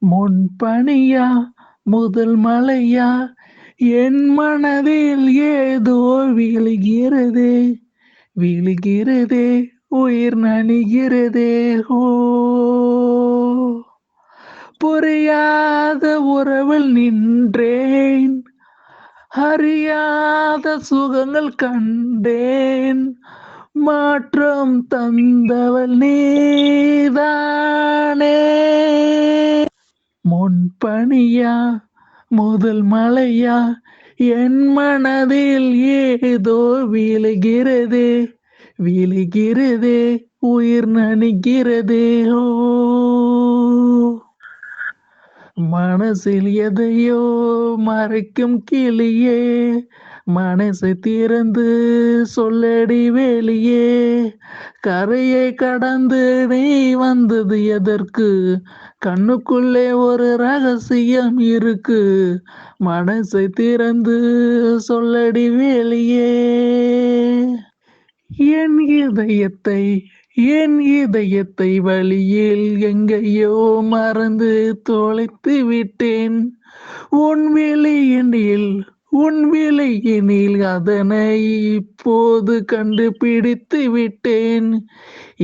முன்பனியா முதல் மழையா என் மனதில் ஏதோ விழுகிறதே விழுகிறதே உயிர் நனிகிறதே ஓ புரியாத உறவில் நின்றேன் அறியாத சுகங்கள் கண்டேன் மாற்றம் தந்தவள் நீதானே முன்பனியா முதல் மழையா என் மனதில் ஏதோ விழுகிறதே விழுகிறதே உயிர் நனிகிறதே ஓ மனசில் எதையோ மறைக்கும் கிளியே மனசை திறந்து சொல்லடி வெளியே கரையை கடந்து நீ வந்தது எதற்கு கண்ணுக்குள்ளே ஒரு ரகசியம் இருக்கு மனசை திறந்து சொல்லடி வெளியே என் இதயத்தை என் இதயத்தை வழியில் எங்கேயோ மறந்து தொலைத்து விட்டேன் உன் விலையினில் அதனை இப்போது கண்டுபிடித்து விட்டேன்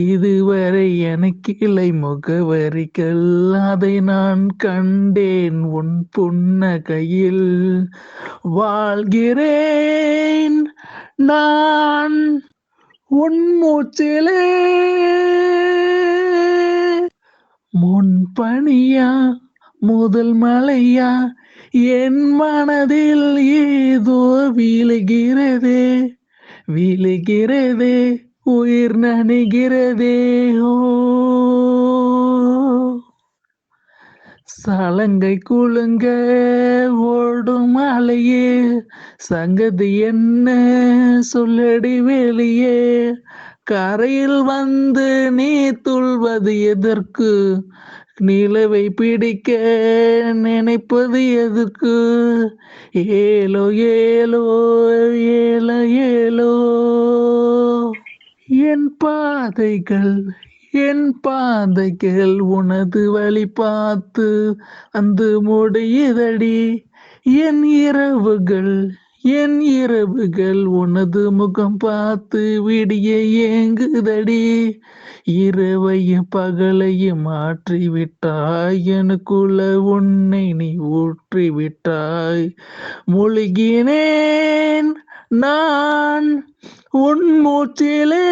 இதுவரை எனக்கில்லை முகவரிகள் அதை நான் கண்டேன் உன் புன்னகையில் வாழ்கிறேன் நான் உன் மூச்சிலே முன்பனியா முதல் மழையா என் மனதில் ஏதோ விழுகிறதே விழுகிறதே உயிர் நனிகிறதே ஓ சலங்கை குலுங்க ஓடும் அலையே சங்கதி என்ன சொல்லடி வெளியே கரையில் வந்து நீ துள்வது எதற்கு நிலவை பிடிக்க நினைப்பது எதற்கு ஏலோ ஏலோ ஏலோ ஏலோ என் பாதைகள் உனது வழி பார்த்து அந்த முடியுதடி என் இரவுகள் உனது முகம் பார்த்து விடிய ஏங்குதடி இரவையும் பகலையும் மாற்றி விட்டாய் எனக்குள்ள உன்னை நீ ஊற்றி விட்டாய் மூழ்கினேன் நான் உன் மூச்சிலே